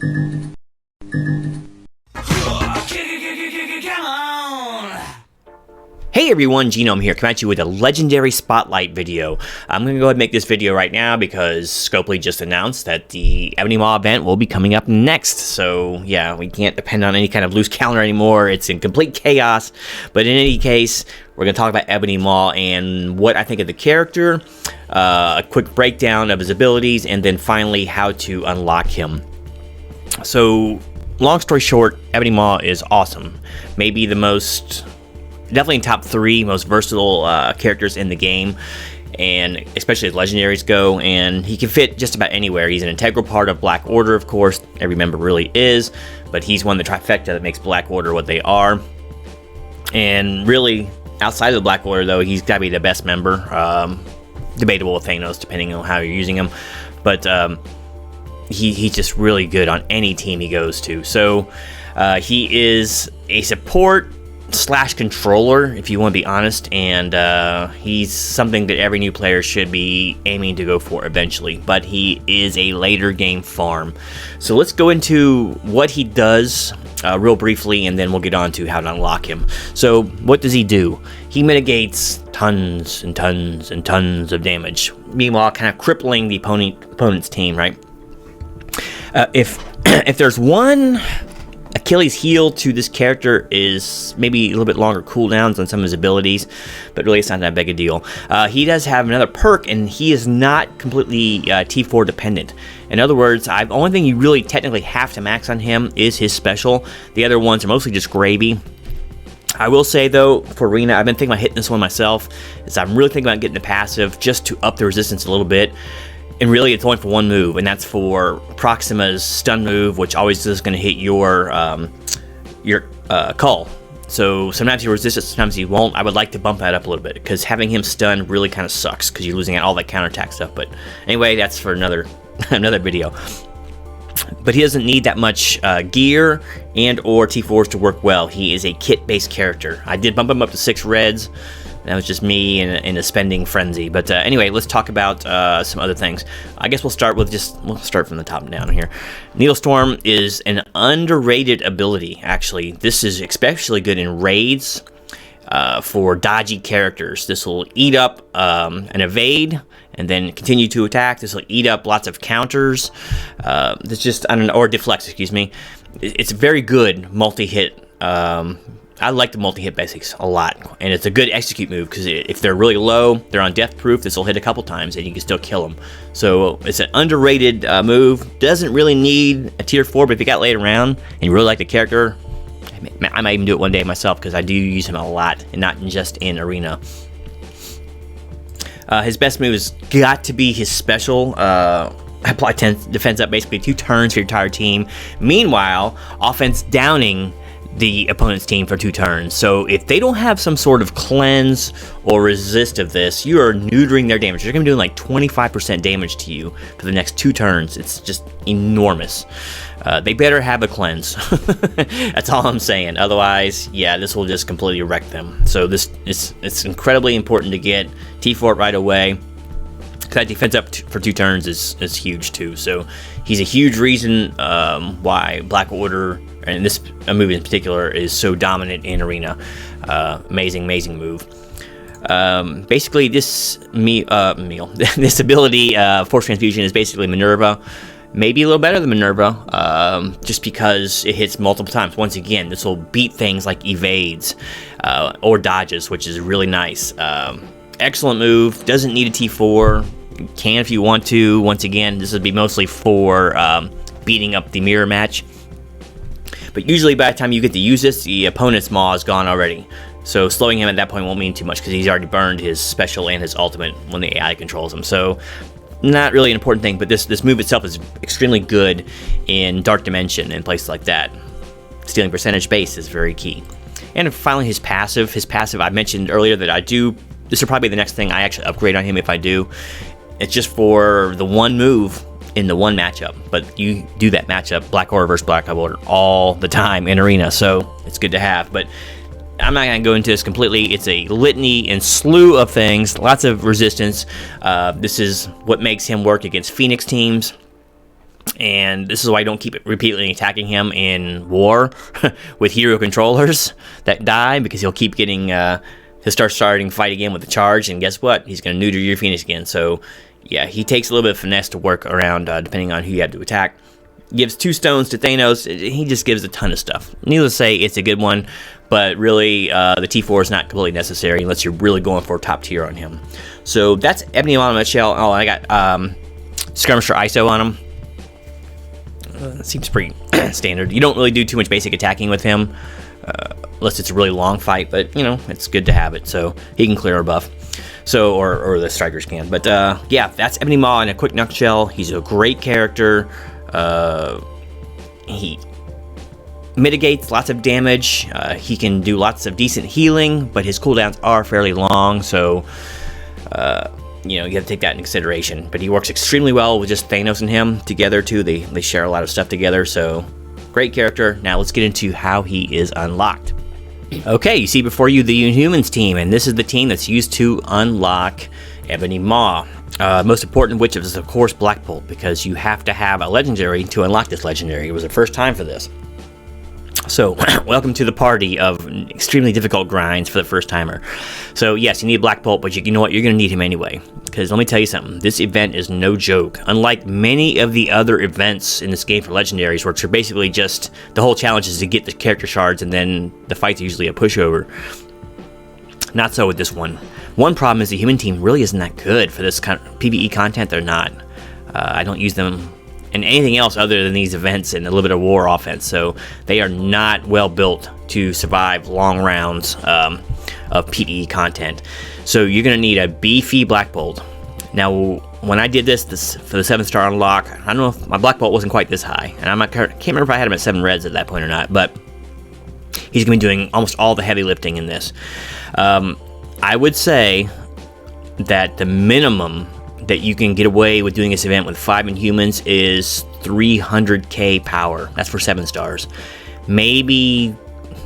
Hey everyone, Genome here, coming at you with a legendary spotlight video. I'm going to go ahead and make this video right now because Scopely just announced that the Ebony Maw event will be coming up next. So yeah, we can't depend on any kind of loose calendar anymore. It's in complete chaos. But in any case, we're going to talk about Ebony Maw and what I think of the character, a quick breakdown of his abilities, and then finally how to unlock him. So, long story short, Ebony Maw is awesome. Maybe the most... definitely in top 3 most versatile characters in the game, and especially as legendaries go, and he can fit just about anywhere. He's an integral part of Black Order, of course. Every member really is, but he's one of the trifecta that makes Black Order what they are. And really, outside of the Black Order, though, he's got to be the best member. Debatable with Thanos, depending on how you're using him, but he's just really good on any team he goes to. So he is a support / controller, if you want to be honest, and he's something that every new player should be aiming to go for eventually, but he is a later game farm. So let's go into what he does real briefly, and then we'll get on to how to unlock him. So what does he do? He mitigates tons and tons and tons of damage, meanwhile kind of crippling the opponent's team, right? If there's one Achilles' heel to this character is maybe a little bit longer cooldowns on some of his abilities, but really it's not that big a deal. He does have another perk, and he is not completely T4 dependent. In other words, the only thing you really technically have to max on him is his special. The other ones are mostly just gravy. I will say though, for Arena, I've been thinking about hitting this one myself, is I'm really thinking about getting the passive just to up the resistance a little bit. And really, it's only for one move, and that's for Proxima's stun move, which always is going to hit your call. So sometimes you resist it, sometimes you won't. I would like to bump that up a little bit, because having him stun really kind of sucks, because you're losing out all that counterattack stuff. But anyway, that's for another video. But he doesn't need that much gear and or T4s to work well. He is a kit-based character. I did bump him up to 6 reds. That was just me in a spending frenzy. But anyway, let's talk about some other things. I guess we'll start from the top down here. Needle Storm is an underrated ability, actually. This is especially good in raids for dodgy characters. This will eat up an evade and then continue to attack. This will eat up lots of counters. It's just, I don't know, or deflects, excuse me. It's a very good multi-hit. I like the multi-hit basics a lot, and it's a good execute move, because if they're really low, they're on death proof, this will hit a couple times and you can still kill them. So it's an underrated move. Doesn't really need a tier 4, but if you got laid around and you really like the character, I might even do it one day myself, because I do use him a lot, and not just in Arena. His best move has got to be his special. Apply defense up basically 2 turns for your entire team. Meanwhile, offense downing the opponent's team for 2 turns. So if they don't have some sort of cleanse or resist of this, you are neutering their damage. They're going to be doing like 25% damage to you for the next 2 turns. It's just enormous. They better have a cleanse. That's all I'm saying. Otherwise, yeah, this will just completely wreck them. So it's incredibly important to get T4 right away. That defense up for 2 turns is huge too. So he's a huge reason why Black Order, and this movie in particular, is so dominant in Arena. Amazing move. Basically, this this ability, Force Transfusion, is basically Minerva. Maybe a little better than Minerva, just because it hits multiple times. Once again, this will beat things like evades or dodges, which is really nice. Excellent move. Doesn't need a T4. You can if you want to. Once again, this would be mostly for beating up the mirror match. But usually by the time you get to use this, the opponent's Maw is gone already. So slowing him at that point won't mean too much, because he's already burned his special and his ultimate when the AI controls him. So not really an important thing, but this move itself is extremely good in Dark Dimension and places like that. Stealing percentage base is very key. And finally, his passive. His passive, I mentioned earlier that I do. This will probably be the next thing I actually upgrade on him if I do. It's just for the one move in the one matchup, but you do that matchup, Black Order versus Black Order, all the time in Arena, so it's good to have. But I'm not going to go into this completely. It's a litany and slew of things, lots of resistance. This is what makes him work against Phoenix teams. And this is why I don't keep repeatedly attacking him in war with hero controllers that die, because he'll keep getting, he'll starting fight again with the charge, and guess what? He's going to neuter your Phoenix again. So, yeah, he takes a little bit of finesse to work around, depending on who you have to attack. Gives 2 stones to Thanos. He just gives a ton of stuff. Needless to say, it's a good one, but really, the T4 is not completely necessary unless you're really going for top tier on him. So that's Ebony Maw in a nutshell. Oh, I got Skirmisher ISO on him. Seems pretty standard. You don't really do too much basic attacking with him, unless it's a really long fight, but, you know, it's good to have it, so he can clear a buff. So, or the strikers can. But, yeah, that's Ebony Maw in a quick nutshell. He's a great character. He mitigates lots of damage. He can do lots of decent healing, but his cooldowns are fairly long, so, you know, you have to take that into consideration. But he works extremely well with just Thanos and him together, too. They share a lot of stuff together, so great character. Now let's get into how he is unlocked. Okay, you see before you the Inhumans team, and this is the team that's used to unlock Ebony Maw. Most important of which is, of course, Black Bolt, because you have to have a legendary to unlock this legendary. It was the first time for this. So, welcome to the party of extremely difficult grinds for the first timer. So, yes, you need Black Bolt, but you know what? You're going to need him anyway. Because let me tell you something. This event is no joke. Unlike many of the other events in this game for legendaries, which are basically just the whole challenge is to get the character shards, and then the fight's usually a pushover. Not so with this one. One problem is the human team really isn't that good for this kind of PvE content. They're not. I don't use them in anything else other than these events and a little bit of war offense, so they are not well built to survive long rounds of PvE content. So you're going to need a beefy Black Bolt. Now, when I did this for the 7-star unlock, I don't know if my Black Bolt wasn't quite this high, and I can't remember if I had him at 7 reds at that point or not, but he's going to be doing almost all the heavy lifting in this. I would say that the minimum that you can get away with doing this event with 5 Inhumans is 300k power. That's for 7 stars. Maybe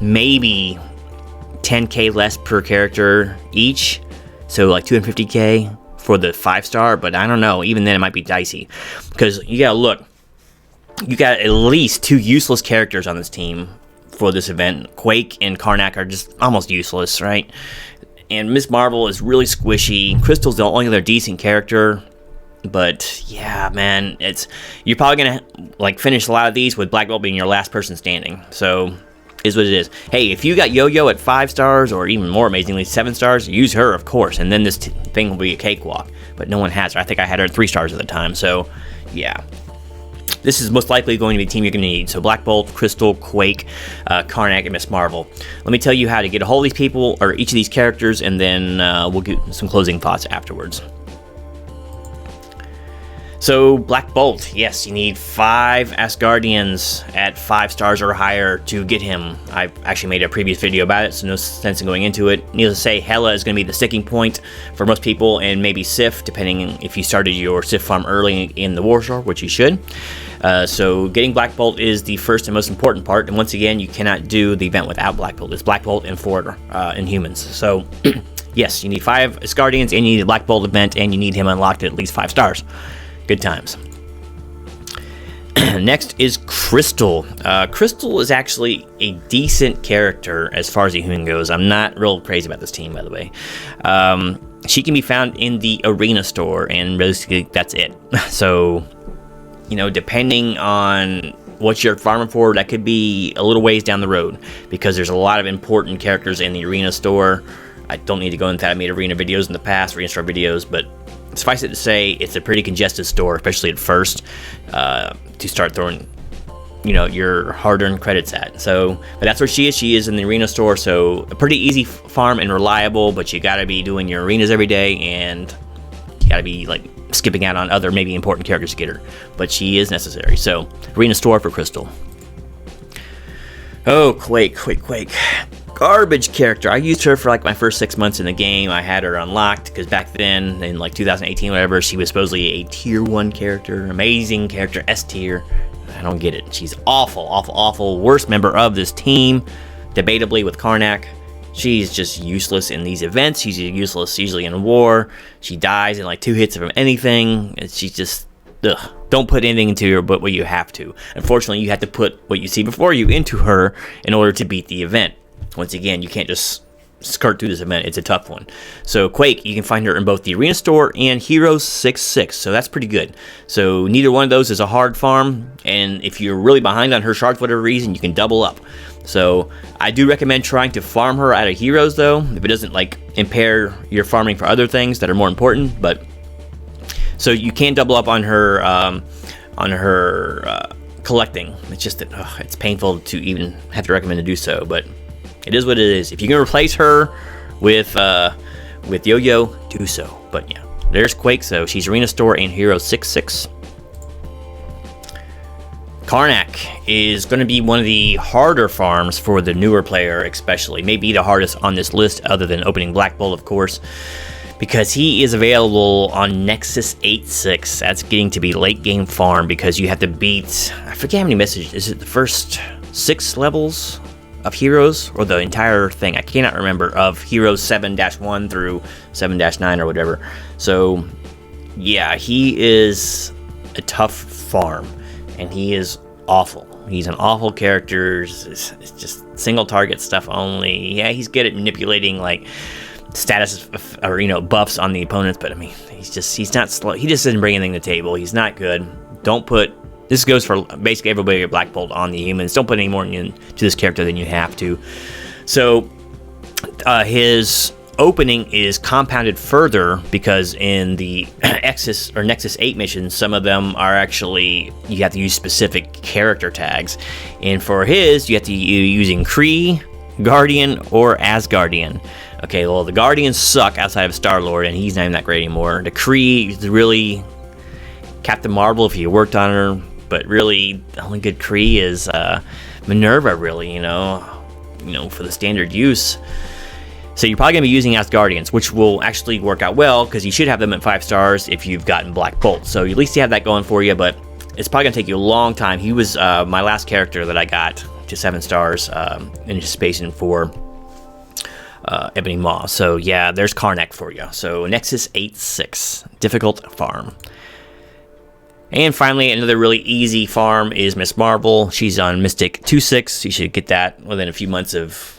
10k less per character each, so like 250k for the 5-star, but I don't know, even then it might be dicey, because you gotta look, you got at least 2 useless characters on this team for this event. Quake and Karnak are just almost useless, right? And Miss Marvel is really squishy. Crystal's the only other decent character, but yeah, man, you're probably gonna like finish a lot of these with Black Bolt being your last person standing. So, is what it is. Hey, if you got Yo-Yo at 5 stars, or even more amazingly 7 stars, use her, of course, and then this thing will be a cakewalk. But no one has her. I think I had her at 3 stars at the time. So, yeah. This is most likely going to be the team you're going to need. So Black Bolt, Crystal, Quake, Karnak, and Miss Marvel. Let me tell you how to get a hold of these people, or each of these characters, and then we'll get some closing thoughts afterwards. So Black Bolt, yes, you need 5 Asgardians at 5 stars or higher to get him. I actually made a previous video about it, so no sense in going into it. Needless to say, Hela is going to be the sticking point for most people, and maybe Sif, depending if you started your Sif farm early in the Warsaw, which you should. So getting Black Bolt is the first and most important part, and once again, you cannot do the event without Black Bolt. It's Black Bolt and 4 Inhumans. So yes, you need 5 Asgardians, and you need a Black Bolt event, and you need him unlocked at least 5 stars. Good times. Next is Crystal. Crystal is actually a decent character as far as the human goes. I'm not real crazy about this team, by the way. She can be found in the arena store, and basically that's it. So, you know, depending on what you're farming for, that could be a little ways down the road, because there's a lot of important characters in the arena store. I don't need to go into that. I made arena videos in the past, arena store videos, but suffice it to say, it's a pretty congested store, especially at first, to start throwing, you know, your hard-earned credits at. So, but that's where she is. She is in the arena store, so a pretty easy farm and reliable, but you gotta be doing your arenas every day, and you gotta be, like, skipping out on other maybe important characters to get her. But she is necessary, so arena store for Crystal. Oh, Quake. Garbage character. I used her for like my first 6 months in the game. I had her unlocked because back then, in like 2018, whatever, she was supposedly a tier 1 character, amazing character, S tier. I don't get it. She's awful. Worst member of this team, debatably with Karnak. She's just useless in these events. She's useless usually in war. She dies in like 2 hits from anything. She's just, ugh. don't put anything into her but what you have to. Unfortunately, you have to put what you see before you into her in order to beat the event. Once again, you can't just skirt through this event. It's a tough one. So Quake, you can find her in both the Arena Store and Heroes 6.6, so that's pretty good. So neither one of those is a hard farm, and if you're really behind on her shards for whatever reason, you can double up. So I do recommend trying to farm her out of Heroes, though, if it doesn't like impair your farming for other things that are more important. But so you can double up on her collecting. It's just that it's painful to even have to recommend to do so, but it is what it is. If you can replace her with Yo-Yo, do so. But yeah, there's Quake. So she's Arena Store and Hero 6.6. KARNAK is going to be one of the harder farms for the newer player, especially. Maybe the hardest on this list, other than opening Black Bolt, of course, because he is available on Nexus 8.6. That's getting to be late game farm because you have to beat, I forget how many messages. Is it the first 6 levels of Heroes, or the entire thing? I cannot remember, of Heroes 7-1 through 7-9 or whatever. So yeah, he is a tough farm, and he is awful. He's an awful character. It's just single target stuff only. Yeah, he's good at manipulating like status or buffs on the opponents, but I mean, he's not slow. He just doesn't bring anything to the table. He's not good. Don't put, this goes for basically everybody at Black Bolt, on the humans. Don't put any more into this character than you have to. So his opening is compounded further because in the Nexus 8 missions, some of them are actually, you have to use specific character tags, and for his, you have to be using Kree, Guardian, or Asgardian. Okay, well, the Guardians suck outside of Star-Lord, and he's not even that great anymore. The Kree is really Captain Marvel if you worked on her, but really the only good Kree is Minerva, really, for the standard use. So you're probably going to be using Asgardians, which will actually work out well because you should have them at 5 stars if you've gotten Black Bolt. So at least you have that going for you, but it's probably going to take you a long time. He was my last character that I got to 7 stars in anticipation for Ebony Maw. So yeah, there's KARNAK for you. So Nexus 8.6, difficult farm. And finally, another really easy farm is Miss Marvel. She's on Mystic 2.6. You should get that within a few months of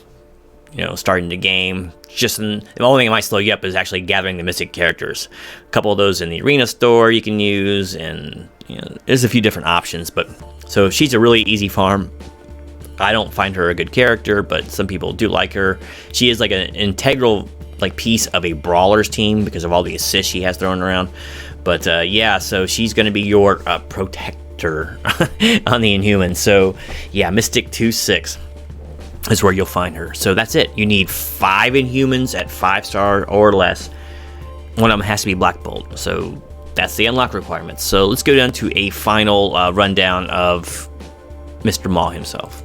starting the game. The only thing that might slow you up is actually gathering the Mystic characters. A couple of those in the Arena Store you can use, and there's a few different options. But so she's a really easy farm. I don't find her a good character, but some people do like her. She is like an integral piece of a Brawlers team because of all the assists she has thrown around. But yeah, so she's going to be your protector on the Inhumans. So yeah, Mystic 2.6 is where you'll find her. So that's it. You need 5 Inhumans at 5 star or less. One of them has to be Black Bolt. So that's the unlock requirements. So let's go down to a final rundown of Mr. Maw himself.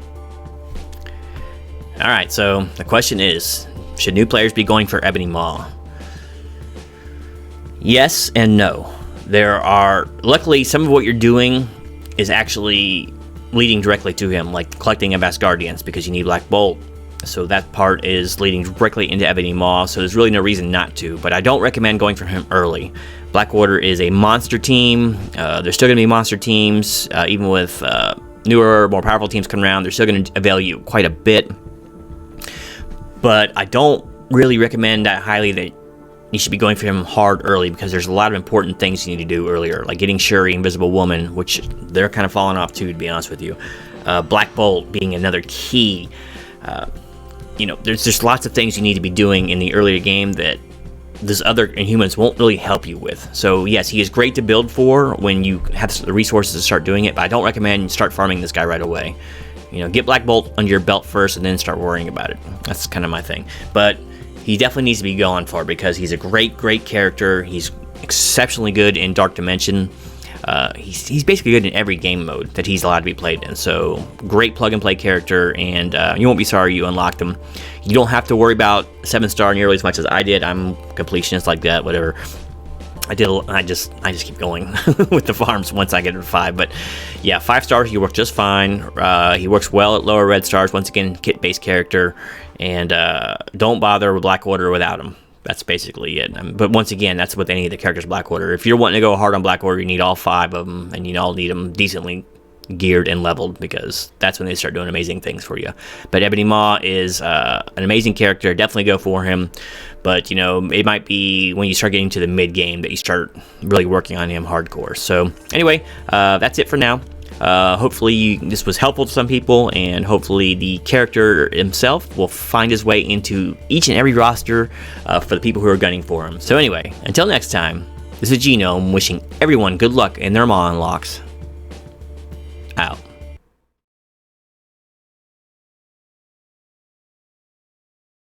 Alright, so the question is, should new players be going for Ebony Maw? Yes and no. Luckily, some of what you're doing is actually leading directly to him, like collecting of Asgardians, because you need Black Bolt. So that part is leading directly into Ebony Maw, so there's really no reason not to. But I don't recommend going for him early. Blackwater is a monster team. There's still going to be monster teams, even with newer, more powerful teams coming around. They're still going to avail you quite a bit. But I don't really recommend that highly that you should be going for him hard early, because there's a lot of important things you need to do earlier, like getting Shuri, Invisible Woman, which they're kind of falling off too, to be honest with you. Black Bolt being another key. There's just lots of things you need to be doing in the earlier game that this other Inhumans won't really help you with. So yes, he is great to build for when you have the resources to start doing it, but I don't recommend you start farming this guy right away. Get Black Bolt under your belt first and then start worrying about it. That's kind of my thing. But he definitely needs to be going for, because he's a great character. He's exceptionally good in Dark Dimension. He's basically good in every game mode that he's allowed to be played in. So great plug and play character, and you won't be sorry you unlocked him. You don't have to worry about 7-star nearly as much as I did. I'm completionist like that, whatever. I just keep going with the farms once I get to 5. But yeah, 5 stars, he works just fine. He works well at lower red stars. Once again, kit-based character, and don't bother with Blackwater without him. that's basically it. But once again, that's with any of the characters Black Order. If you're wanting to go hard on Black Order, you need all 5 of them, and you all need them decently geared and leveled, because that's when they start doing amazing things for you. But Ebony Maw is an amazing character. Definitely go for him. But, you know, it might be when you start getting to the mid-game that you start really working on him hardcore. So, anyway, that's it for now. Hopefully this was helpful to some people, and hopefully the character himself will find his way into each and every roster for the people who are gunning for him. So anyway, until next time, this is Genome wishing everyone good luck in their Maw unlocks.